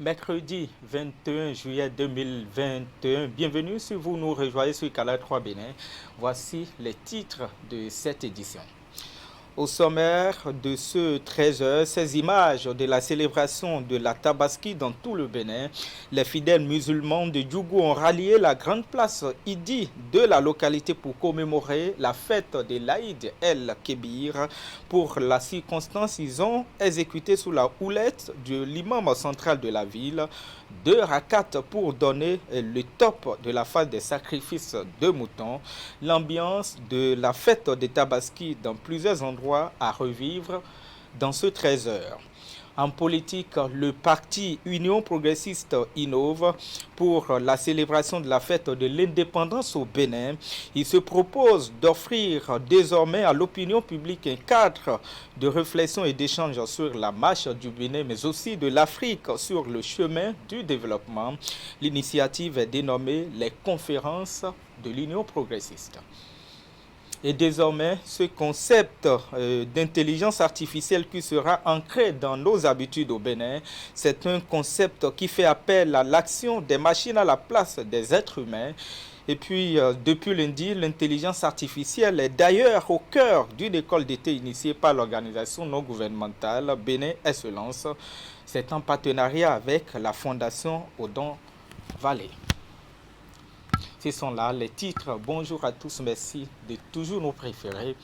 Mercredi 21 juillet 2021. Bienvenue si vous nous rejoignez sur Canal 3 Bénin. Voici les titres de cette édition. Au sommaire de ce 13h, ces images de la célébration de la Tabaski dans tout le Bénin, les fidèles musulmans de Djougou ont rallié la grande place Idi de la localité pour commémorer la fête de l'Aïd el-Kébir. Pour la circonstance, ils ont exécuté sous la houlette de l'imam central de la ville 2 rakats pour donner le top de la phase des sacrifices de moutons. L'ambiance de la fête de Tabaski dans plusieurs endroits à revivre dans ce 13h. En politique, le parti Union progressiste innove pour la célébration de la fête de l'indépendance au Bénin. Il se propose d'offrir désormais à l'opinion publique un cadre de réflexion et d'échange sur la marche du Bénin, mais aussi de l'Afrique sur le chemin du développement. L'initiative est dénommée les conférences de l'Union progressiste. Et désormais, ce concept d'intelligence artificielle qui sera ancré dans nos habitudes au Bénin, c'est un concept qui fait appel à l'action des machines à la place des êtres humains. Et puis, depuis lundi, l'intelligence artificielle est d'ailleurs au cœur d'une école d'été initiée par l'organisation non gouvernementale Bénin Excellence. C'est en partenariat avec la Fondation Odon Valley. Ce sont là les titres. Bonjour à tous, merci de toujours nous préférer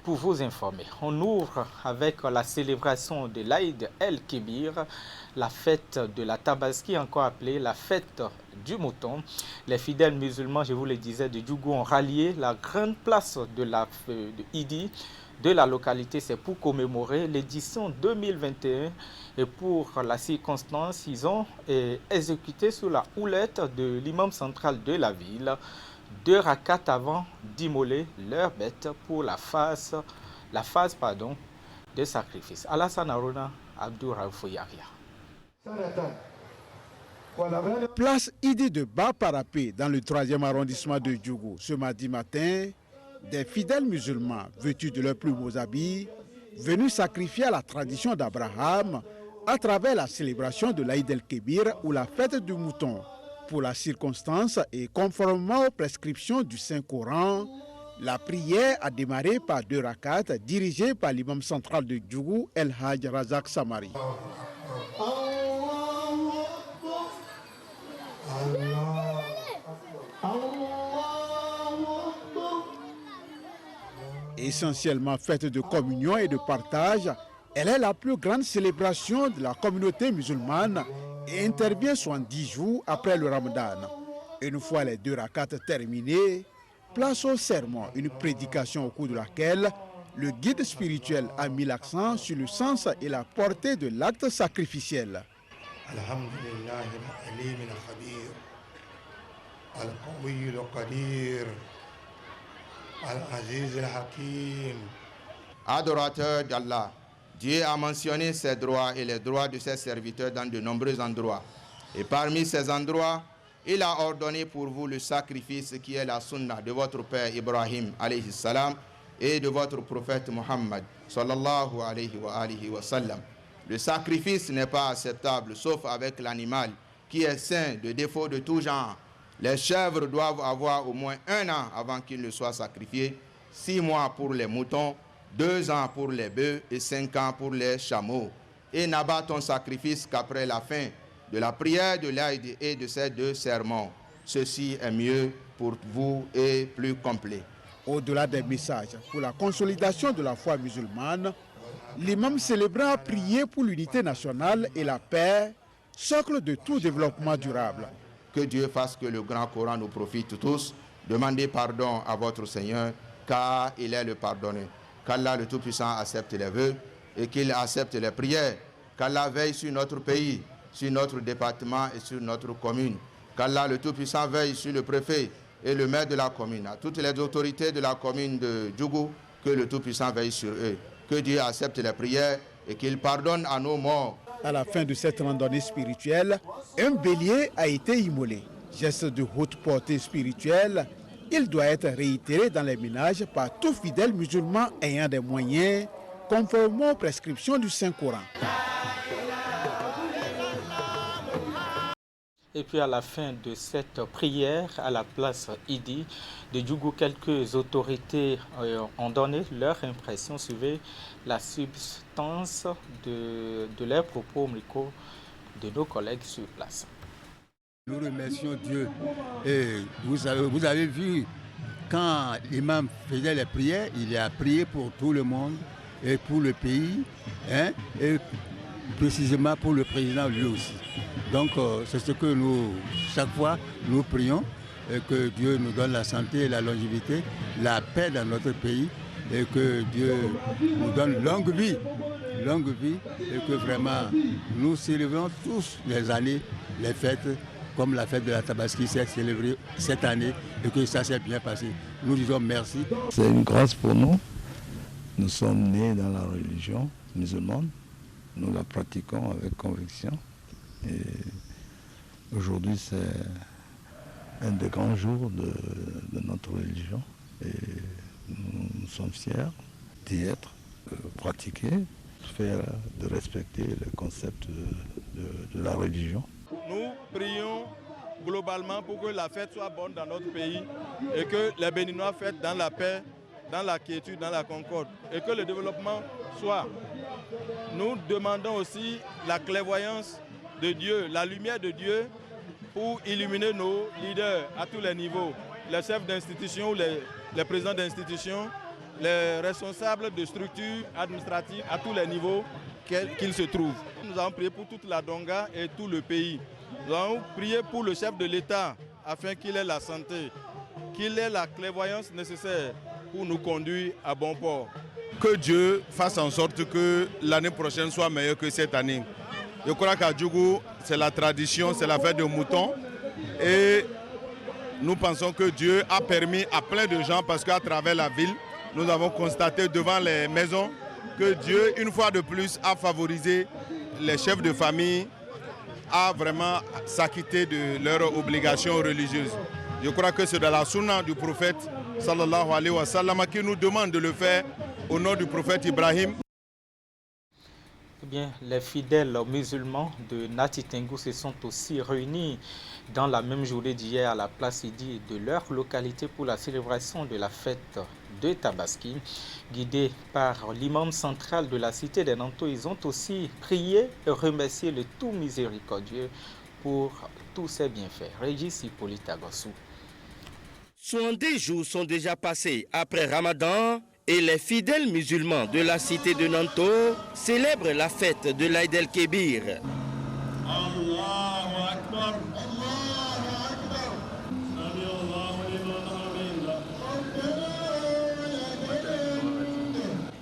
pour vous informer. On ouvre avec la célébration de l'Aïd el-Kébir, la fête de la Tabaski, encore appelée la fête du mouton. Les fidèles musulmans, je vous le disais, de Djougou ont rallié la grande place de Idi de la localité. C'est pour commémorer l'édition 2021 et pour la circonstance, ils ont exécuté sous la houlette de l'imam central de la ville 2 rakats avant d'immoler leur bête pour la phase de sacrifice. Alassane Arona, Abdou Raoufouyaria. Place Idi de Bas-Parapé dans le 3e arrondissement de Djougou. Ce mardi matin, des fidèles musulmans vêtus de leurs plus beaux habits, venus sacrifier à la tradition d'Abraham à travers la célébration de l'Aïd el-Kébir ou la fête du mouton. Pour la circonstance et conformément aux prescriptions du Saint-Coran, la prière a démarré par 2 rakats dirigés par l'imam central de Djougou, El Hadj Razak Samari. Essentiellement faite de communion et de partage, elle est la plus grande célébration de la communauté musulmane et intervient 70 jours après le Ramadan. Une fois les 2 rakats terminés, place au sermon, une prédication au cours de laquelle le guide spirituel a mis l'accent sur le sens et la portée de l'acte sacrificiel. Adorateur d'Allah, Dieu a mentionné ses droits et les droits de ses serviteurs dans de nombreux endroits. Et parmi ces endroits, il a ordonné pour vous le sacrifice qui est la sunna de votre père Ibrahim alayhi salam et de votre prophète Muhammad sallallahu alayhi wa sallam. Le sacrifice n'est pas acceptable sauf avec l'animal qui est sain de défauts de tout genre. Les chèvres doivent avoir au moins 1 an avant qu'ils ne soient sacrifiés, 6 mois pour les moutons, 2 ans pour les bœufs et 5 ans pour les chameaux. Et n'abat ton sacrifice qu'après la fin de la prière de l'Aïd et de ces 2 sermons. Ceci est mieux pour vous et plus complet. Au-delà des messages pour la consolidation de la foi musulmane, l'imam célébrant a prié pour l'unité nationale et la paix, socle de tout développement durable. Que Dieu fasse que le grand Coran nous profite tous. Demandez pardon à votre Seigneur, car il est le pardonneur. Qu'Allah le Tout-Puissant accepte les vœux et qu'il accepte les prières. Qu'Allah veille sur notre pays, sur notre département et sur notre commune. Qu'Allah le Tout-Puissant veille sur le préfet et le maire de la commune, à toutes les autorités de la commune de Djougou, que le Tout-Puissant veille sur eux. Que Dieu accepte les prières et qu'il pardonne à nos morts. À la fin de cette randonnée spirituelle, un bélier a été immolé. Geste de haute portée spirituelle, il doit être réitéré dans les ménages par tout fidèle musulman ayant des moyens, conformément aux prescriptions du Saint-Coran. Et puis à la fin de cette prière, à la place Idi de Djougou, quelques autorités ont donné leur impression. Suivez la substance de leurs propos au micro de nos collègues sur place. Nous remercions Dieu. Et vous avez vu, quand l'imam faisait les prières, il a prié pour tout le monde et pour le pays, hein, et précisément pour le président lui aussi. Donc c'est ce que nous, chaque fois, nous prions, et que Dieu nous donne la santé et la longévité, la paix dans notre pays, et que Dieu nous donne longue vie, et que vraiment nous célébrons tous les années les fêtes, comme la fête de la Tabaski s'est célébrée cette année, et que ça s'est bien passé. Nous disons merci. C'est une grâce pour nous. Nous sommes nés dans la religion musulmane. Nous la pratiquons avec conviction. Et aujourd'hui, c'est un des grands jours de notre religion. Et nous sommes fiers d'y être, de pratiquer, de respecter le concept de la religion. Nous prions globalement pour que la fête soit bonne dans notre pays et que les Béninois fêtent dans la paix, dans la quiétude, dans la concorde et que le développement soit. Nous demandons aussi la clairvoyance de Dieu, la lumière de Dieu pour illuminer nos leaders à tous les niveaux, les chefs d'institution, les présidents d'institutions, les responsables de structures administratives à tous les niveaux qu'ils se trouvent. Nous avons prié pour toute la Donga et tout le pays. Nous avons prié pour le chef de l'État afin qu'il ait la santé, qu'il ait la clairvoyance nécessaire pour nous conduire à bon port. Que Dieu fasse en sorte que l'année prochaine soit meilleure que cette année. Je crois qu'à Djougou, c'est la tradition, c'est la fête de mouton. Et nous pensons que Dieu a permis à plein de gens, parce qu'à travers la ville, nous avons constaté devant les maisons que Dieu, une fois de plus, a favorisé les chefs de famille à vraiment s'acquitter de leurs obligations religieuses. Je crois que c'est de la sunna du prophète sallallahu alayhi wa sallam qui nous demande de le faire au nom du prophète Ibrahim. Eh bien, les fidèles musulmans de Nati Tengou se sont aussi réunis dans la même journée d'hier à la place Idi de leur localité pour la célébration de la fête de Tabaski. Guidés par l'imam central de la cité des Nanto, ils ont aussi prié et remercié le tout miséricordieux pour tous ses bienfaits. Régis Hippolyte Agossou. 70 jours sont déjà passés après Ramadan et les fidèles musulmans de la cité de Nanto célèbrent la fête de l'Aïd el-Kébir.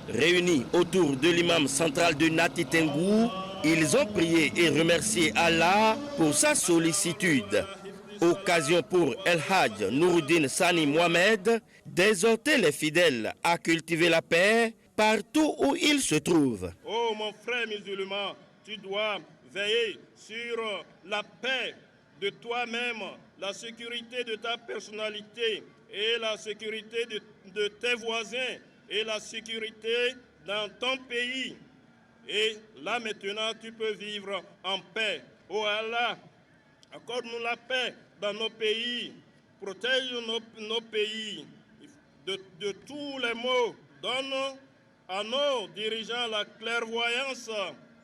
Réunis autour de l'imam central de Nati Tengou, ils ont prié et remercié Allah pour sa sollicitude. Occasion pour El Hadj Nouruddin Sani Mohamed d'exhorter les fidèles à cultiver la paix partout où ils se trouvent. Oh mon frère musulman, tu dois veiller sur la paix de toi-même, la sécurité de ta personnalité et la sécurité de tes voisins et la sécurité dans ton pays. Et là maintenant tu peux vivre en paix. Oh Allah, accorde-nous la paix dans nos pays, protège nos pays de tous les maux. Donne à nos dirigeants la clairvoyance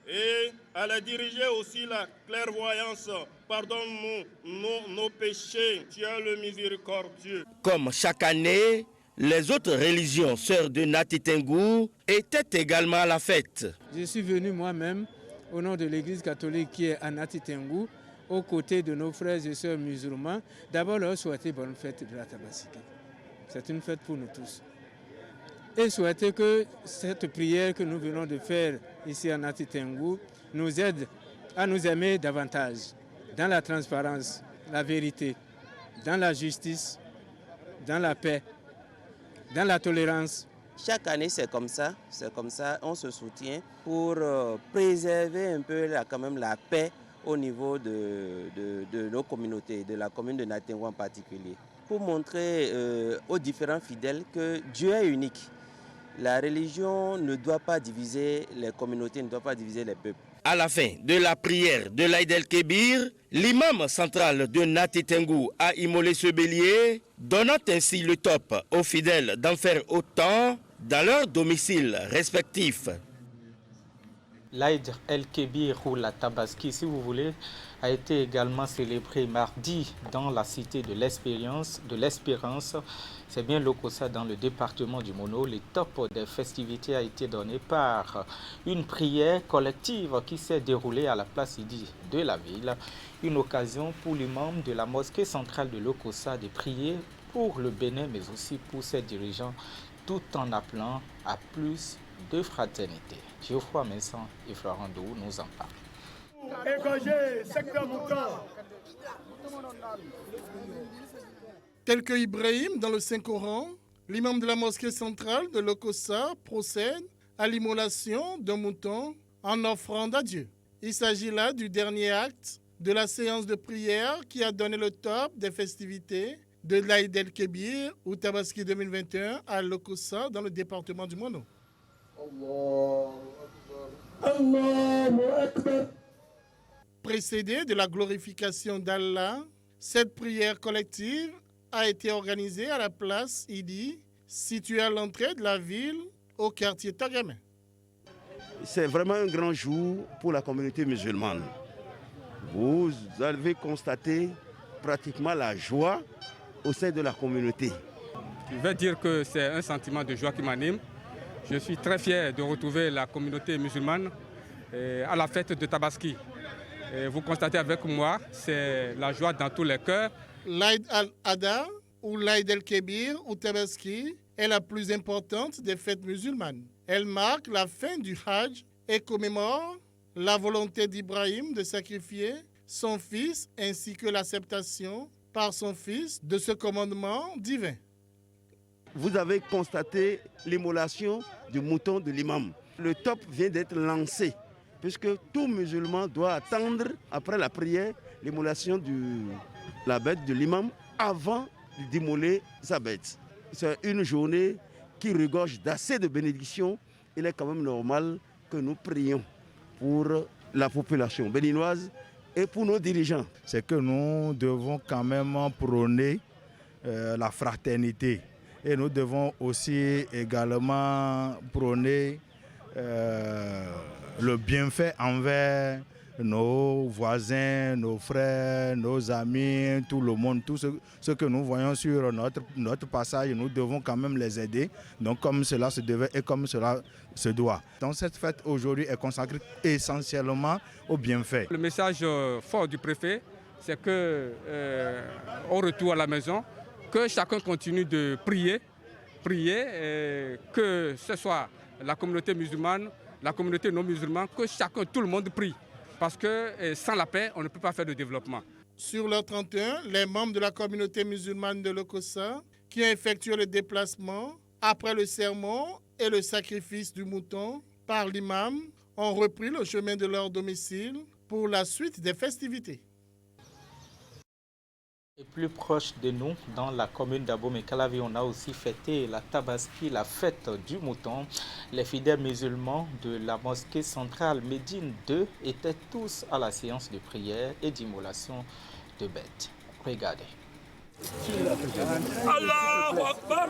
et à les diriger aussi la clairvoyance. Pardonne-nous nos péchés, tu es le miséricordieux. Comme chaque année, les autres religions sœurs de Nati Tengou étaient également à la fête. Je suis venu moi-même au nom de l'Église catholique qui est à Nati Tengou, aux côtés de nos frères et sœurs musulmans, d'abord leur souhaiter bonne fête de la Tabaski. C'est une fête pour nous tous. Et souhaiter que cette prière que nous venons de faire ici à Nati Tengou nous aide à nous aimer davantage dans la transparence, la vérité, dans la justice, dans la paix, dans la tolérance. Chaque année, c'est comme ça, on se soutient pour préserver un peu quand même la paix au niveau de nos communautés, de la commune de Nati Tengou en particulier, pour montrer aux différents fidèles que Dieu est unique. La religion ne doit pas diviser les communautés, ne doit pas diviser les peuples. À la fin de la prière de l'Aïd el-Kébir, l'imam central de Nati Tengu a immolé ce bélier, donnant ainsi le top aux fidèles d'en faire autant dans leurs domiciles respectifs. L'Aïd el-Kébir ou la Tabaski, si vous voulez, a été également célébré mardi dans la cité de l'Espérance. C'est bien Lokossa dans le département du Mono. Le top des festivités a été donné par une prière collective qui s'est déroulée à la place Idi de la ville. Une occasion pour l'imam de la mosquée centrale de Lokossa de prier pour le Bénin mais aussi pour ses dirigeants tout en appelant à plus de fraternité. Geoffroy Vincent et Florent Dou nous en parlent. Tel que Ibrahim dans le Saint-Coran, l'imam de la mosquée centrale de Lokossa procède à l'immolation d'un mouton en offrande à Dieu. Il s'agit là du dernier acte de la séance de prière qui a donné le top des festivités de l'Aïd el-Kébir ou Tabaski 2021 à Lokossa dans le département du Mono. Précédée de la glorification d'Allah, cette prière collective a été organisée à la place Idi, située à l'entrée de la ville, au quartier Tagamin. C'est vraiment un grand jour pour la communauté musulmane. Vous avez constaté pratiquement la joie au sein de la communauté. Je vais dire que c'est un sentiment de joie qui m'anime. Je suis très fier de retrouver la communauté musulmane à la fête de Tabaski. Et vous constatez avec moi, c'est la joie dans tous les cœurs. L'Aïd al-Adha ou l'Aïd el-Kébir ou Tabaski est la plus importante des fêtes musulmanes. Elle marque la fin du Hajj et commémore la volonté d'Ibrahim de sacrifier son fils ainsi que l'acceptation par son fils de ce commandement divin. Vous avez constaté l'immolation du mouton de l'imam. Le top vient d'être lancé, puisque tout musulman doit attendre, après la prière, l'immolation de la bête de l'imam avant d'immoler sa bête. C'est une journée qui regorge d'assez de bénédictions. Il est quand même normal que nous prions pour la population béninoise et pour nos dirigeants. C'est que nous devons quand même prôner la fraternité. Et nous devons aussi également prôner le bienfait envers nos voisins, nos frères, nos amis, tout le monde, tout ce que nous voyons sur notre passage, nous devons quand même les aider. Donc comme cela se devait et comme cela se doit. Donc cette fête aujourd'hui est consacrée essentiellement au bienfait. Le message fort du préfet, c'est que au retour à la maison, que chacun continue de prier, que ce soit la communauté musulmane, la communauté non musulmane, que chacun, tout le monde prie. Parce que sans la paix, on ne peut pas faire de développement. Sur l'heure 31, les membres de la communauté musulmane de Lokossa qui ont effectué le déplacement après le sermon et le sacrifice du mouton par l'imam ont repris le chemin de leur domicile pour la suite des festivités. Et plus proche de nous, dans la commune d'Abomey-Calavi, on a aussi fêté la Tabaski, la fête du mouton. Les fidèles musulmans de la mosquée centrale Médine 2 étaient tous à la séance de prière et d'immolation de bêtes. Regardez. Allahu Akbar!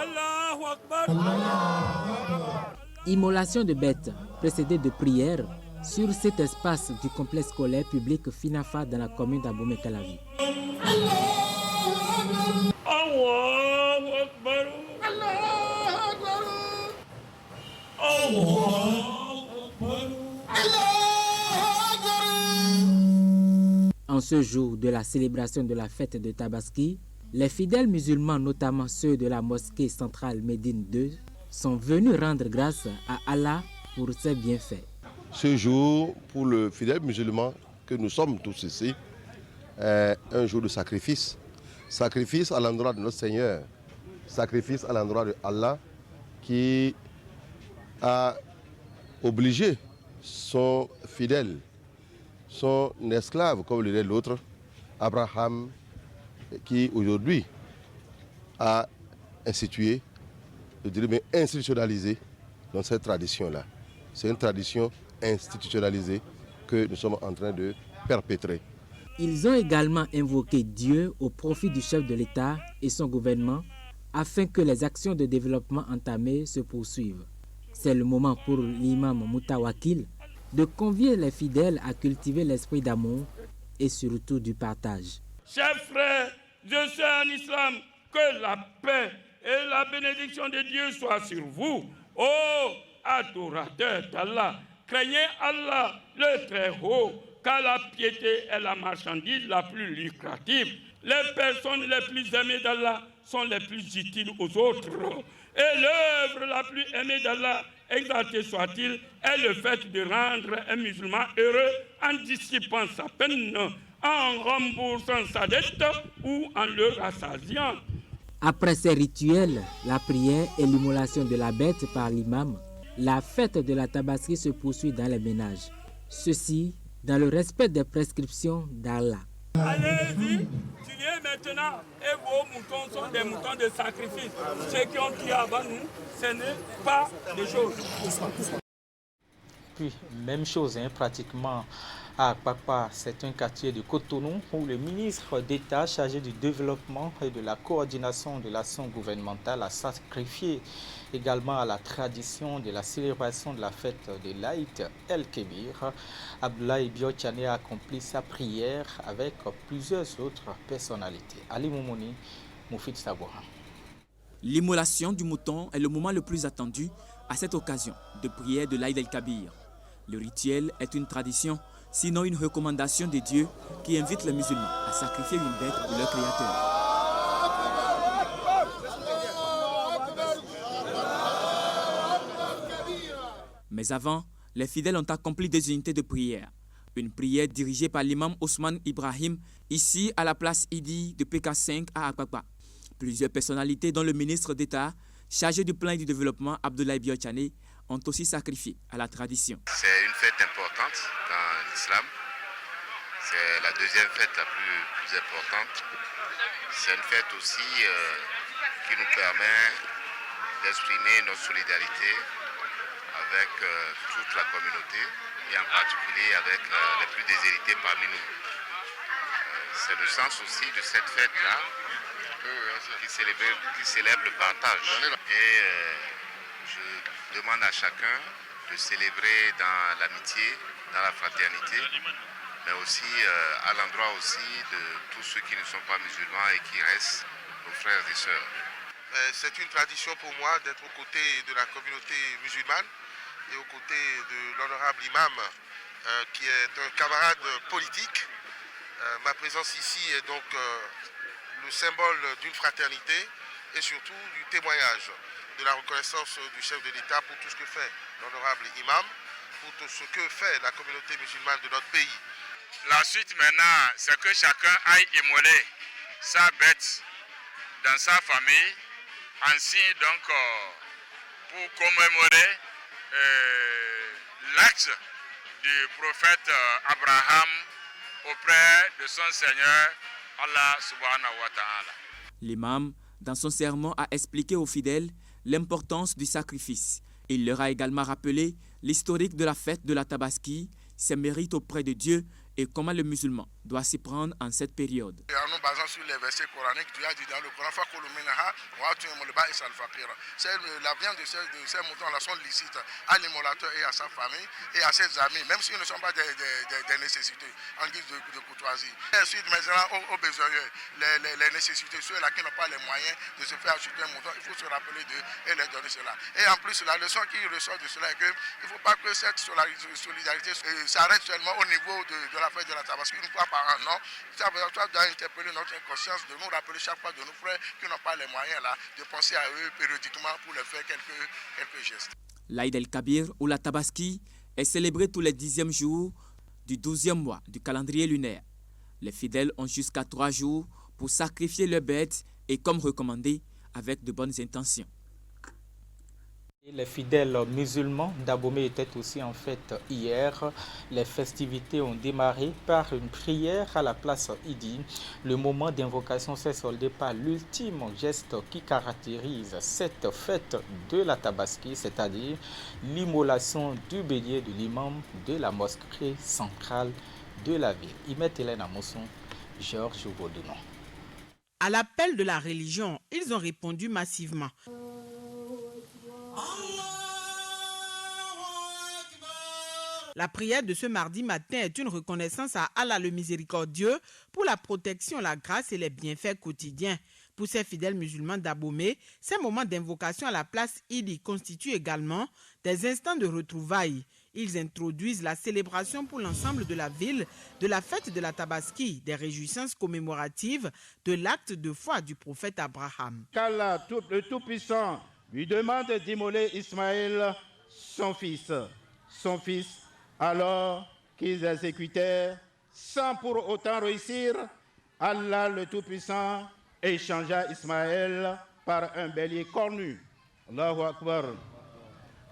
Allahu Akbar! Immolation de bêtes précédée de prières sur cet espace du complexe scolaire public Finafa dans la commune d'Abomey-Calavi. Allahu Akbar! Allahu Akbar! En ce jour de la célébration de la fête de Tabaski, les fidèles musulmans, notamment ceux de la mosquée centrale Médine 2, sont venus rendre grâce à Allah pour ses bienfaits. Ce jour, pour le fidèle musulman que nous sommes tous ici, est un jour de sacrifice. Sacrifice à l'endroit de notre Seigneur. Sacrifice à l'endroit de Allah qui a obligé son fidèle, son esclave, comme le dit l'autre, Abraham, qui aujourd'hui a institué, je dirais, mais institutionnalisé dans cette tradition-là. c'est une tradition institutionnalisée que nous sommes en train de perpétrer. Ils ont également invoqué Dieu au profit du chef de l'État et son gouvernement afin que les actions de développement entamées se poursuivent. C'est le moment pour l'imam Moutawakil de convier les fidèles à cultiver l'esprit d'amour et surtout du partage. Chers frères, je sais en islam que la paix et la bénédiction de Dieu soient sur vous. Ô adorateurs d'Allah, craignez Allah le Très-Haut, car la piété est la marchandise la plus lucrative. Les personnes les plus aimées d'Allah sont les plus utiles aux autres. Et l'œuvre la plus aimée d'Allah, exalté soit-il, est le fait de rendre un musulman heureux en dissipant sa peine, en remboursant sa dette ou en le rassasiant. Après ces rituels, la prière et l'immolation de la bête par l'imam, la fête de la Tabaski se poursuit dans les ménages. Ceci dans le respect des prescriptions d'Allah. Allez-y, tu viens maintenant et vos moutons sont des moutons de sacrifice. Ceux qui ont tué avant nous, ce n'est pas des choses. Puis, même chose, pratiquement à Akpakpa, c'est un quartier de Cotonou où le ministre d'État chargé du développement et de la coordination de l'action gouvernementale a sacrifié également à la tradition de la célébration de la fête de l'Aïd El-Kébir. Abdoulaye Biotchane a accompli sa prière avec plusieurs autres personnalités. Ali Moumouni, Moufid Sabouha. L'immolation du mouton est le moment le plus attendu à cette occasion de prière de l'Aïd El-Kabir. Le rituel est une tradition, sinon une recommandation de Dieu qui invite les musulmans à sacrifier une bête pour leur Créateur. Mais avant, les fidèles ont accompli des unités de prière. Une prière dirigée par l'imam Ousmane Ibrahim, ici à la place Idi de PK5 à Akpakpa. Plusieurs personnalités, dont le ministre d'État, chargé du plan et du développement Abdoulaye Biotchane, ont aussi sacrifié à la tradition. C'est une fête importante dans l'islam. C'est la deuxième fête la plus importante. C'est une fête aussi qui nous permet d'exprimer notre solidarité avec toute la communauté et en particulier avec les plus déshérités parmi nous. C'est le sens aussi de cette fête-là qui célèbre le partage. Et je demande à chacun de célébrer dans l'amitié, dans la fraternité, mais aussi à l'endroit aussi de tous ceux qui ne sont pas musulmans et qui restent nos frères et sœurs. C'est une tradition pour moi d'être aux côtés de la communauté musulmane et aux côtés de l'honorable imam qui est un camarade politique. Ma présence ici est donc le symbole d'une fraternité et surtout du témoignage de la reconnaissance du chef de l'État pour tout ce que fait l'honorable imam, pour tout ce que fait la communauté musulmane de notre pays. La suite maintenant, c'est que chacun aille immoler sa bête dans sa famille, ainsi donc pour commémorer l'acte du prophète Abraham auprès de son Seigneur Allah subhanahu wa ta'ala. L'imam, dans son sermon, a expliqué aux fidèles l'importance du sacrifice. Il leur a également rappelé l'historique de la fête de la Tabaski, ses mérites auprès de Dieu et comment le musulman doit s'y prendre en cette période. En nous basant sur les versets coraniques, Dieu a dit dans le Coran, c'est la viande de ces moutons-là sont licites à l'immolateur et à sa famille et à ses amis, même s'ils ne sont pas des nécessités en guise de courtoisie. Et ensuite, maintenant, aux besogneux, les nécessités, ceux-là qui n'ont pas les moyens de se faire acheter un mouton, il faut se rappeler d'eux et leur donner cela. Et en plus, la leçon qui ressort de cela est qu'il ne faut pas que cette solidarité s'arrête seulement au niveau de la fête de la Tabaski, une fois par an, non. Ça doit interpeller notre conscience de nous rappeler chaque fois de nos frères qui n'ont pas les moyens là, de penser à eux périodiquement pour leur faire quelques gestes. L'Aïd El-Kabir ou la Tabaski est célébrée tous les 10e jours du 12e mois du calendrier lunaire. Les fidèles ont jusqu'à 3 jours pour sacrifier leurs bêtes et comme recommandé avec de bonnes intentions. Les fidèles musulmans d'Abomey étaient aussi en fête hier. Les festivités ont démarré par une prière à la place Idi. Le moment d'invocation s'est soldé par l'ultime geste qui caractérise cette fête de la Tabaski, c'est-à-dire l'immolation du bélier de l'imam de la mosquée centrale de la ville. Imet Hélène Amosson, Georges Vaudounon. À l'appel de la religion, ils ont répondu massivement. La prière de ce mardi matin est une reconnaissance à Allah le miséricordieux pour la protection, la grâce et les bienfaits quotidiens. Pour ces fidèles musulmans d'Abomey, ces moments d'invocation à la place Idi constituent également des instants de retrouvailles. Ils introduisent la célébration pour l'ensemble de la ville de la fête de la Tabaski, des réjouissances commémoratives de l'acte de foi du prophète Abraham. Qu'Allah, le Tout-Puissant, lui demande d'immoler Ismaël, son fils. Alors qu'ils exécutèrent, sans pour autant réussir, Allah le Tout-Puissant échangea Ismaël par un bélier cornu. Allahu Akbar.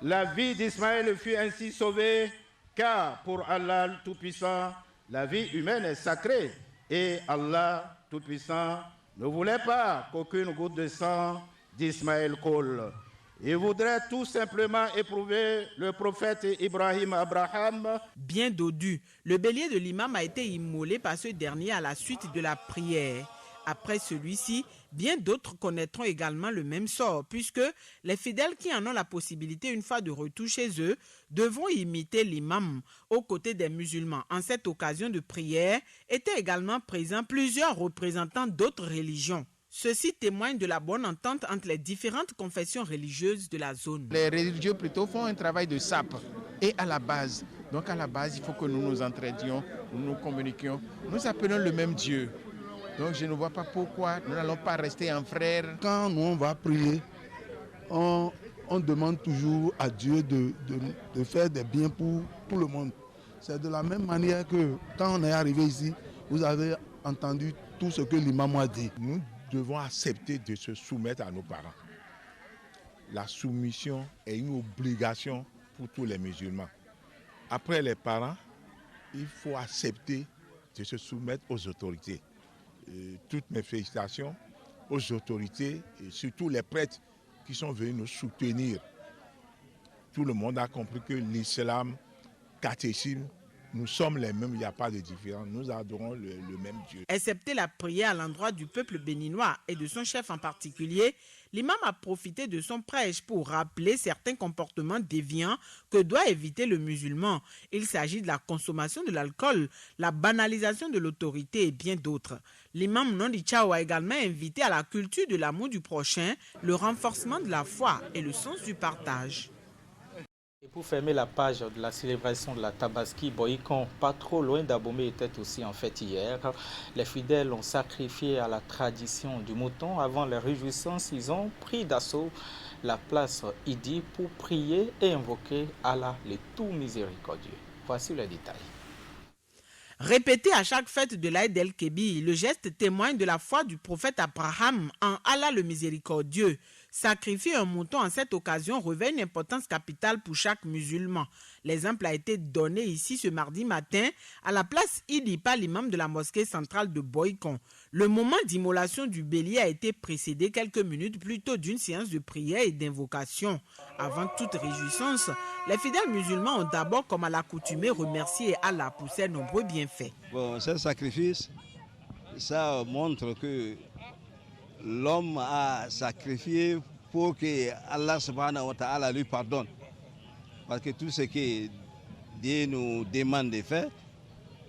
La vie d'Ismaël fut ainsi sauvée, car pour Allah le Tout-Puissant, la vie humaine est sacrée. Et Allah Tout-Puissant ne voulait pas qu'aucune goutte de sang d'Ismaël coule. Il voudrait tout simplement éprouver le prophète Ibrahim Abraham. Bien dodu, le bélier de l'imam a été immolé par ce dernier à la suite de la prière. Après celui-ci, bien d'autres connaîtront également le même sort, puisque les fidèles qui en ont la possibilité une fois de retour chez eux devront imiter l'imam aux côtés des musulmans. En cette occasion de prière étaient également présents plusieurs représentants d'autres religions. Ceci témoigne de la bonne entente entre les différentes confessions religieuses de la zone. Les religieux plutôt font un travail de sape et à la base. Donc à la base, il faut que nous nous entraidions, nous nous communiquions. Nous appelons le même Dieu. Donc je ne vois pas pourquoi nous n'allons pas rester en frères. Quand nous on va prier, on demande toujours à Dieu de faire des biens pour tout le monde. C'est de la même manière que quand on est arrivé ici, vous avez entendu tout ce que l'imam a dit. Nous devons accepter de se soumettre à nos parents. La soumission est une obligation pour tous les musulmans. Après les parents, il faut accepter de se soumettre aux autorités. Toutes mes félicitations aux autorités et surtout les prêtres qui sont venus nous soutenir. Tout le monde a compris que l'islam, catéchisme, nous sommes les mêmes, il n'y a pas de différence. Nous adorons le même Dieu. Excepté la prière à l'endroit du peuple béninois et de son chef en particulier, l'imam a profité de son prêche pour rappeler certains comportements déviants que doit éviter le musulman. Il s'agit de la consommation de l'alcool, la banalisation de l'autorité et bien d'autres. L'imam Nondi Chao a également invité à la culture de l'amour du prochain, le renforcement de la foi et le sens du partage. Et pour fermer la page de la célébration de la Tabaski, Boycon, pas trop loin d'Abomey, était aussi en fête hier. Les fidèles ont sacrifié à la tradition du mouton. Avant les réjouissances, ils ont pris d'assaut la place Idi pour prier et invoquer Allah le tout miséricordieux. Voici les détails. Répété à chaque fête de l'Aïd el-Kébi, le geste témoigne de la foi du prophète Abraham en Allah le miséricordieux. Sacrifier un mouton en cette occasion revêt une importance capitale pour chaque musulman. L'exemple a été donné ici ce mardi matin à la place Idi par l'imam de la mosquée centrale de Boycon. Le moment d'immolation du bélier a été précédé quelques minutes plus tôt d'une séance de prière et d'invocation. Avant toute réjouissance, les fidèles musulmans ont d'abord, comme à l'accoutumée, remercié Allah pour ses nombreux bienfaits. Bon, ce sacrifice, ça montre que l'homme a sacrifié pour que Allah subhanahu wa ta'ala lui pardonne. Parce que tout ce que Dieu nous demande de faire,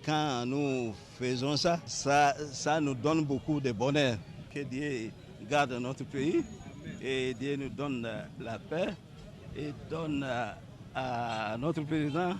quand nous faisons ça, ça nous donne beaucoup de bonheur. Que Dieu garde notre pays et Dieu nous donne la paix et donne à notre président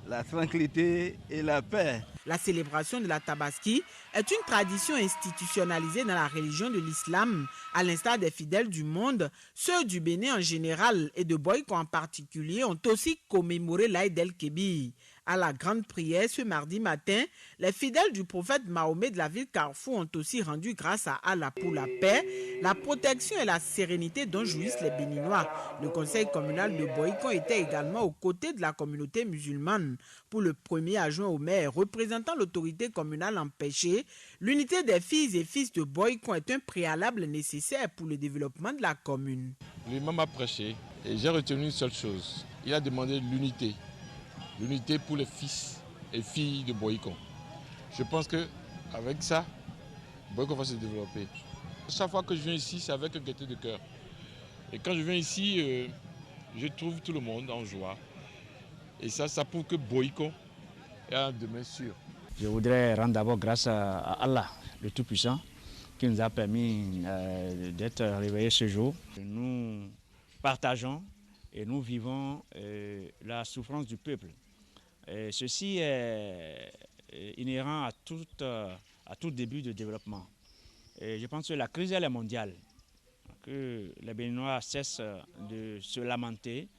la tranquillité et la paix. La célébration de la Tabaski est une tradition institutionnalisée dans la religion de l'islam, à l'instar des fidèles du monde. Ceux du Bénin en général et de Boycon en particulier ont aussi commémoré l'Aïd el-Kébi. À la grande prière ce mardi matin, les fidèles du prophète Mahomet de la ville Carrefour ont aussi rendu grâce à Allah pour la paix, la protection et la sérénité dont jouissent les Béninois. Le conseil communal de Boïkon était également aux côtés de la communauté musulmane. Pour le premier adjoint au maire représentant l'autorité communale empêchée, l'unité des filles et fils de Boïkon est un préalable nécessaire pour le développement de la commune. L'imam a prêché et j'ai retenu une seule chose. Il a demandé l'unité. L'unité pour les fils et filles de Boïkon. Je pense qu'avec ça, Boïkon va se développer. Chaque fois que je viens ici, c'est avec gaieté de cœur. Et quand je viens ici, je trouve tout le monde en joie. Et ça prouve que Boïkon est un demain sûr. Je voudrais rendre d'abord grâce à Allah, le Tout-Puissant, qui nous a permis d'être réveillés ce jour. Nous partageons et nous vivons la souffrance du peuple. Et ceci est inhérent à tout début de développement. Et je pense que la crise elle est mondiale, que les Béninois cessent de se lamenter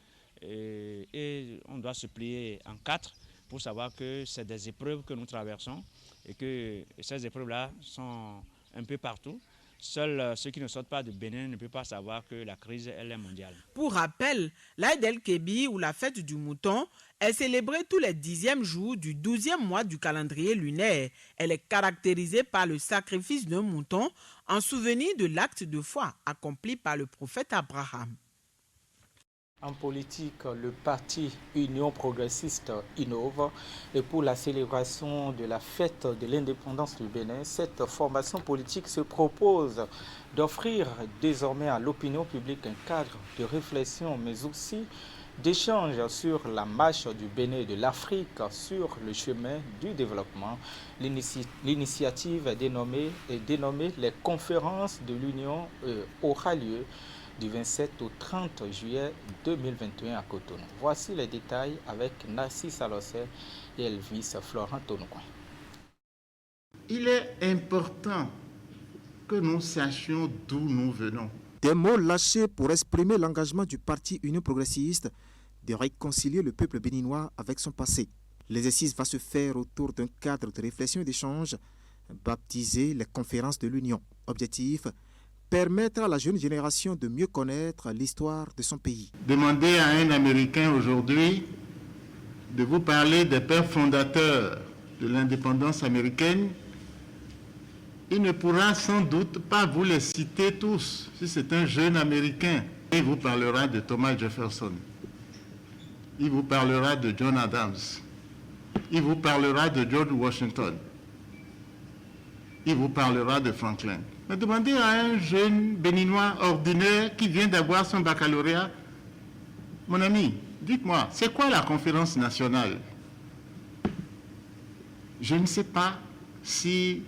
et on doit se plier en quatre pour savoir que c'est des épreuves que nous traversons et que ces épreuves-là sont un peu partout. Seuls ceux qui ne sortent pas de Bénin ne peuvent pas savoir que la crise elle est mondiale. Pour rappel, l'Aïd el-Kébi ou la fête du mouton est célébrée tous les 10e jours du 12e mois du calendrier lunaire. Elle est caractérisée par le sacrifice d'un mouton en souvenir de l'acte de foi accompli par le prophète Abraham. En politique, le parti Union progressiste innove et pour la célébration de la fête de l'indépendance du Bénin, cette formation politique se propose d'offrir désormais à l'opinion publique un cadre de réflexion mais aussi d'échange sur la marche du Bénin et de l'Afrique sur le chemin du développement. L'initiative est dénommée les conférences de l'Union aura lieu du 27 au 30 juillet 2021 à Cotonou. Voici les détails avec Narcisse Alossé et Elvis Florent Tonoucoin. Il est important que nous sachions d'où nous venons. Des mots lâchés pour exprimer l'engagement du parti Union progressiste de réconcilier le peuple béninois avec son passé. L'exercice va se faire autour d'un cadre de réflexion et d'échange baptisé les conférences de l'Union. Objectif: permettre à la jeune génération de mieux connaître l'histoire de son pays. Demandez à un Américain aujourd'hui de vous parler des pères fondateurs de l'indépendance américaine. Il ne pourra sans doute pas vous les citer tous, si c'est un jeune Américain. Il vous parlera de Thomas Jefferson. Il vous parlera de John Adams. Il vous parlera de George Washington. Il vous parlera de Franklin. Mais demandez à un jeune béninois ordinaire qui vient d'avoir son baccalauréat, mon ami, dites-moi, c'est quoi la conférence nationale? Je ne sais pas si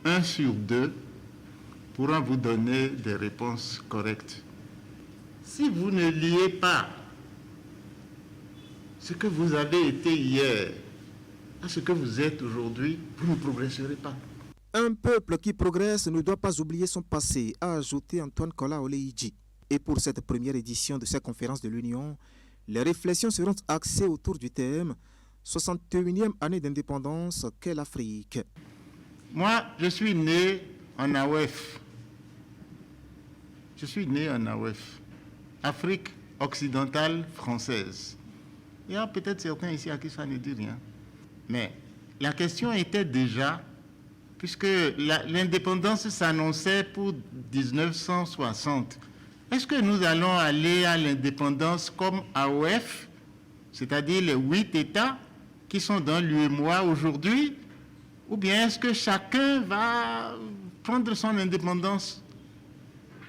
1 sur 2 pourra vous donner des réponses correctes. Si vous ne liez pas ce que vous avez été hier à ce que vous êtes aujourd'hui, vous ne progresserez pas. Un peuple qui progresse ne doit pas oublier son passé, a ajouté Antoine Kola Oleidji. Et pour cette première édition de cette conférence de l'Union, les réflexions seront axées autour du thème 61e année d'indépendance, qu'est l'Afrique. Moi, je suis né en AOF. Je suis né en AOF, Afrique occidentale française. Il y a peut-être certains ici à qui ça ne dit rien. Mais la question était déjà, puisque l'indépendance s'annonçait pour 1960, est-ce que nous allons aller à l'indépendance comme AOF, c'est-à-dire les 8 États qui sont dans l'UEMOA aujourd'hui, ou bien est-ce que chacun va prendre son indépendance?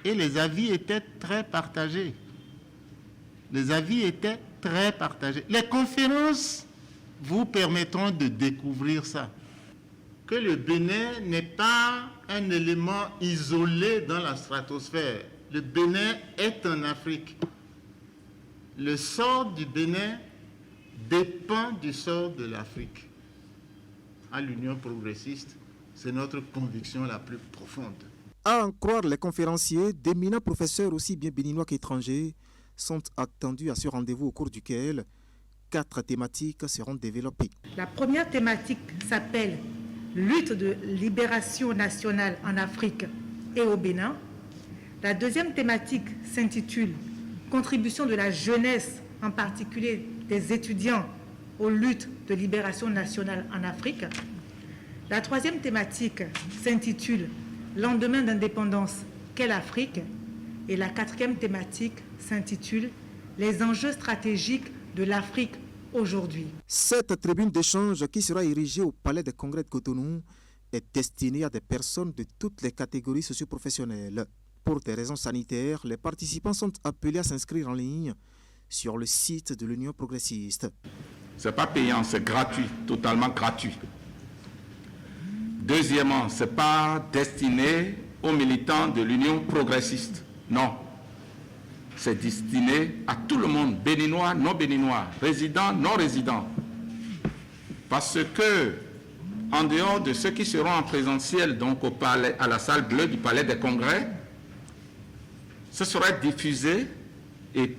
Et les avis étaient très partagés. Les avis étaient très partagés. Les conférences vous permettront de découvrir ça. Que le Bénin n'est pas un élément isolé dans la stratosphère. Le Bénin est en Afrique. Le sort du Bénin dépend du sort de l'Afrique. À l'Union progressiste, c'est notre conviction la plus profonde. À en croire les conférenciers, d'éminents professeurs aussi bien béninois qu'étrangers sont attendus à ce rendez-vous au cours duquel 4 thématiques seront développées. La première thématique s'appelle « Lutte de libération nationale en Afrique et au Bénin ». La deuxième thématique s'intitule « Contribution de la jeunesse, en particulier des étudiants, aux luttes de libération nationale en Afrique ». La troisième thématique s'intitule « Lendemain d'indépendance, quelle Afrique ?» et la quatrième thématique s'intitule « Les enjeux stratégiques de l'Afrique aujourd'hui ». Cette tribune d'échange qui sera érigée au Palais des Congrès de Cotonou est destinée à des personnes de toutes les catégories socio-professionnelles. Pour des raisons sanitaires, les participants sont appelés à s'inscrire en ligne sur le site de l'Union progressiste. Ce n'est pas payant, c'est gratuit, totalement gratuit. Deuxièmement, ce n'est pas destiné aux militants de l'Union progressiste. Non. C'est destiné à tout le monde, béninois, non béninois, résidents, non résidents. Parce que, en dehors de ceux qui seront en présentiel, donc au palais, à la salle bleue du Palais des Congrès, ce sera diffusé et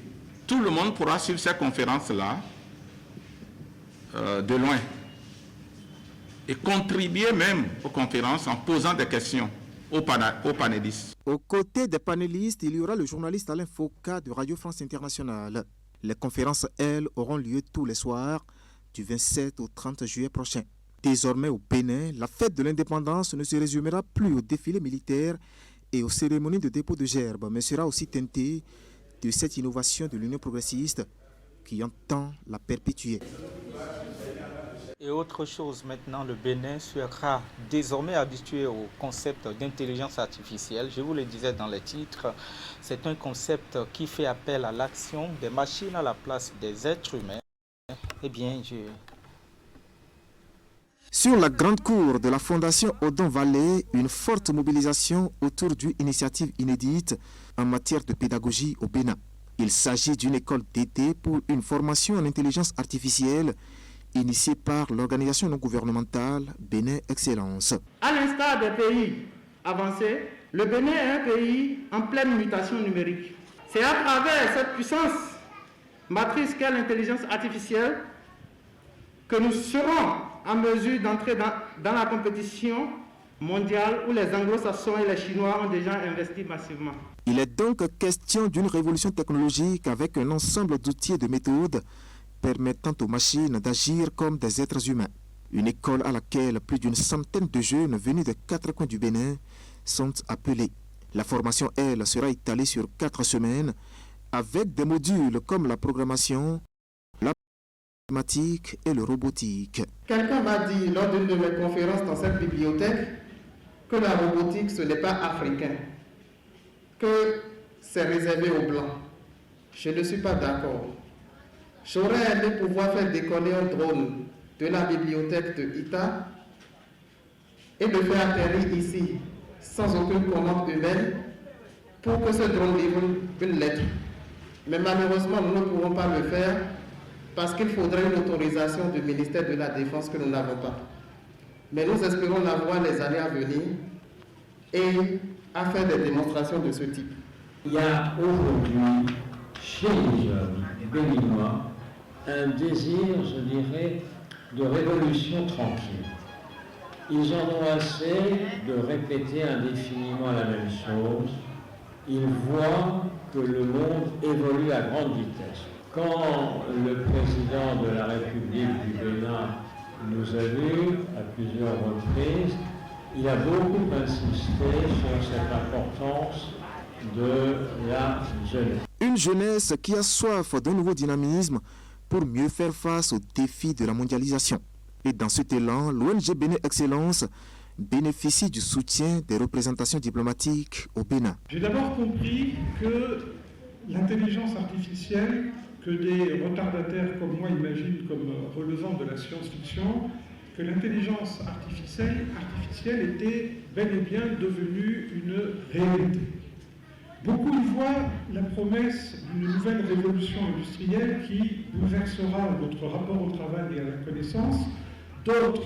tout le monde pourra suivre ces conférences-là de loin et contribuer même aux conférences en posant des questions aux panélistes. Aux côtés des panélistes, il y aura le journaliste Alain Foucault de Radio France Internationale. Les conférences, elles, auront lieu tous les soirs du 27 au 30 juillet prochain. Désormais au Bénin, la fête de l'indépendance ne se résumera plus au défilé militaire et aux cérémonies de dépôt de gerbes, mais sera aussi teintée de cette innovation de l'Union progressiste qui entend la perpétuer. Et autre chose maintenant, le Bénin sera désormais habitué au concept d'intelligence artificielle. Je vous le disais dans les titres, c'est un concept qui fait appel à l'action des machines à la place des êtres humains. Eh bien, Sur la grande cour de la Fondation Odon Vallée, une forte mobilisation autour d'une initiative inédite en matière de pédagogie au Bénin. Il s'agit d'une école d'été pour une formation en intelligence artificielle initiée par l'organisation non gouvernementale Bénin Excellence. À l'instar des pays avancés, le Bénin est un pays en pleine mutation numérique. C'est à travers cette puissance matrice qu'est l'intelligence artificielle que nous serons en mesure d'entrer dans la compétition mondiale où les anglo-saxons et les chinois ont déjà investi massivement. Il est donc question d'une révolution technologique avec un ensemble d'outils et de méthodes permettant aux machines d'agir comme des êtres humains. Une école à laquelle plus d'une centaine de jeunes venus des 4 coins du Bénin sont appelés. La formation, elle, sera étalée sur 4 semaines avec des modules comme la programmation, la mathématique et le robotique. Quelqu'un m'a dit lors d'une de mes conférences dans cette bibliothèque que la robotique, ce n'est pas africain, que c'est réservé aux Blancs. Je ne suis pas d'accord. J'aurais aimé pouvoir faire décoller un drone de la bibliothèque de Ita et le faire atterrir ici sans aucune commande humaine pour que ce drone livre une lettre. Mais malheureusement, nous ne pourrons pas le faire parce qu'il faudrait une autorisation du ministère de la Défense que nous n'avons pas. Mais nous espérons l'avoir les années à venir et à faire des démonstrations de ce type. Il y a aujourd'hui chez les jeunes béninois un désir, je dirais, de révolution tranquille. Ils en ont assez de répéter indéfiniment la même chose. Ils voient que le monde évolue à grande vitesse. Quand le président de la République du Bénin nous a vus à plusieurs reprises, il a beaucoup insisté sur cette importance de la jeunesse. Une jeunesse qui a soif d'un nouveau dynamisme pour mieux faire face aux défis de la mondialisation. Et dans cet élan, l'ONG Bénin Excellence bénéficie du soutien des représentations diplomatiques au Bénin. J'ai d'abord compris que l'intelligence artificielle, que des retardataires comme moi imaginent comme relevant de la science-fiction, que l'intelligence artificielle était bel et bien devenue une réalité. Beaucoup y voient la promesse d'une nouvelle révolution industrielle qui bouleversera notre rapport au travail et à la connaissance. D'autres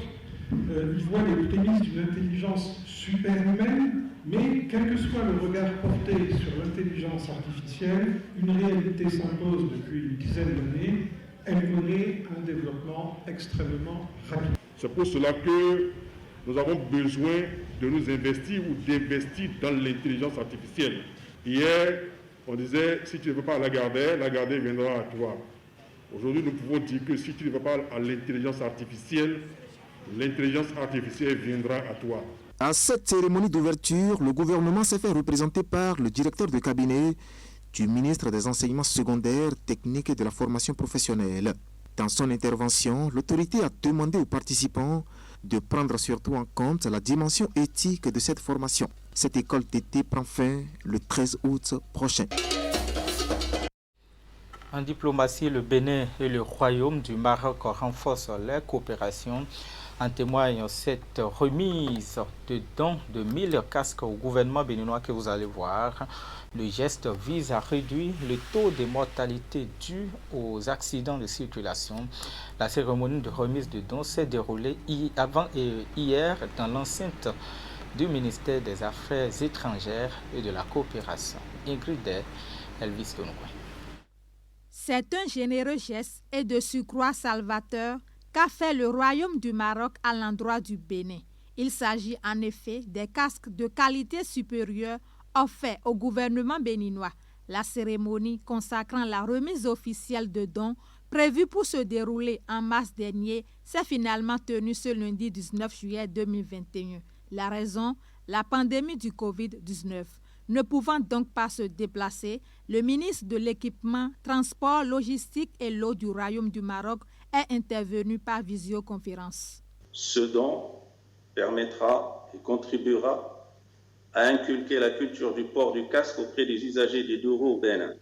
y voient les prémices d'une intelligence superhumaine, mais quel que soit le regard porté sur l'intelligence artificielle, une réalité s'impose depuis une dizaine d'années, elle connaît un développement extrêmement rapide. C'est pour cela que nous avons besoin de nous investir ou d'investir dans l'intelligence artificielle. Hier, on disait, si tu ne veux pas la garder viendra à toi. Aujourd'hui, nous pouvons dire que si tu ne veux pas à l'intelligence artificielle viendra à toi. À cette cérémonie d'ouverture, le gouvernement s'est fait représenter par le directeur de cabinet du ministre des Enseignements secondaires, techniques et de la formation professionnelle. Dans son intervention, l'autorité a demandé aux participants de prendre surtout en compte la dimension éthique de cette formation. Cette école d'été prend fin le 13 août prochain. En diplomatie, le Bénin et le Royaume du Maroc renforcent leur coopération. En témoigne cette remise de dons de 1000 casques au gouvernement béninois que vous allez voir. Le geste vise à réduire le taux de mortalité dû aux accidents de circulation. La cérémonie de remise de dons s'est déroulée avant et hier dans l'enceinte du ministère des Affaires étrangères et de la coopération. Ingrid Elvis Tonoué. C'est un généreux geste et de surcroît salvateur qu'a fait le Royaume du Maroc à l'endroit du Bénin. Il s'agit en effet des casques de qualité supérieure offerts au gouvernement béninois. La cérémonie consacrant la remise officielle de dons, prévue pour se dérouler en mars dernier, s'est finalement tenue ce lundi 19 juillet 2021. La raison, la pandémie du Covid-19. Ne pouvant donc pas se déplacer, le ministre de l'Équipement, Transport, Logistique et l'Eau du Royaume du Maroc est intervenu par visioconférence. Ce don permettra et contribuera à inculquer la culture du port du casque auprès des usagers des deux roues au Bénin.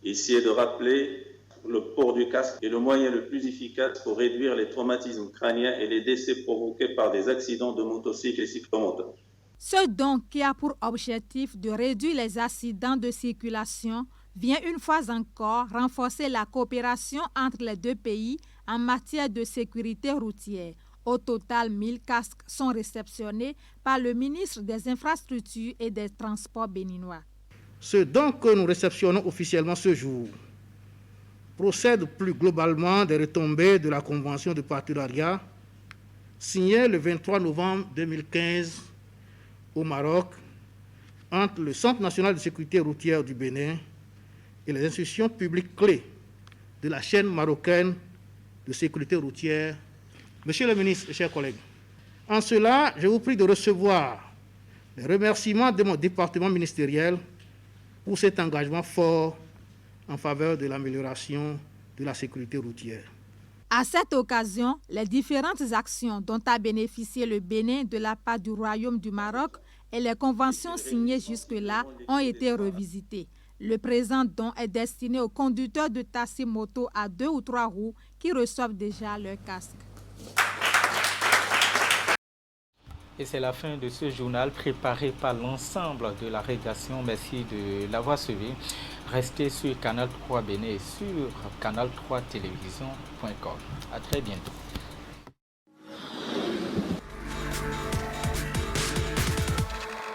Ici est de rappeler le port du casque est le moyen le plus efficace pour réduire les traumatismes crâniens et les décès provoqués par des accidents de motocycles et cyclomoteurs. Ce don, qui a pour objectif de réduire les accidents de circulation, vient une fois encore renforcer la coopération entre les deux pays en matière de sécurité routière. Au total, 1000 casques sont réceptionnés par le ministre des Infrastructures et des Transports béninois. Ce don que nous réceptionnons officiellement ce jour procède plus globalement des retombées de la Convention de partenariat signée le 23 novembre 2015 au Maroc entre le Centre national de sécurité routière du Bénin et les institutions publiques clés de la chaîne marocaine de sécurité routière. Monsieur le ministre et chers collègues, en cela, je vous prie de recevoir les remerciements de mon département ministériel pour cet engagement fort en faveur de l'amélioration de la sécurité routière. À cette occasion, les différentes actions dont a bénéficié le Bénin de la part du Royaume du Maroc et les conventions signées jusque-là ont été revisitées. Le présent don est destiné aux conducteurs de taxi moto à 2 ou 3 roues qui reçoivent déjà leur casque. Et c'est la fin de ce journal préparé par l'ensemble de la rédaction. Merci de l'avoir suivi. Restez sur Canal 3 Bénin et sur canal3télévision.com. À très bientôt.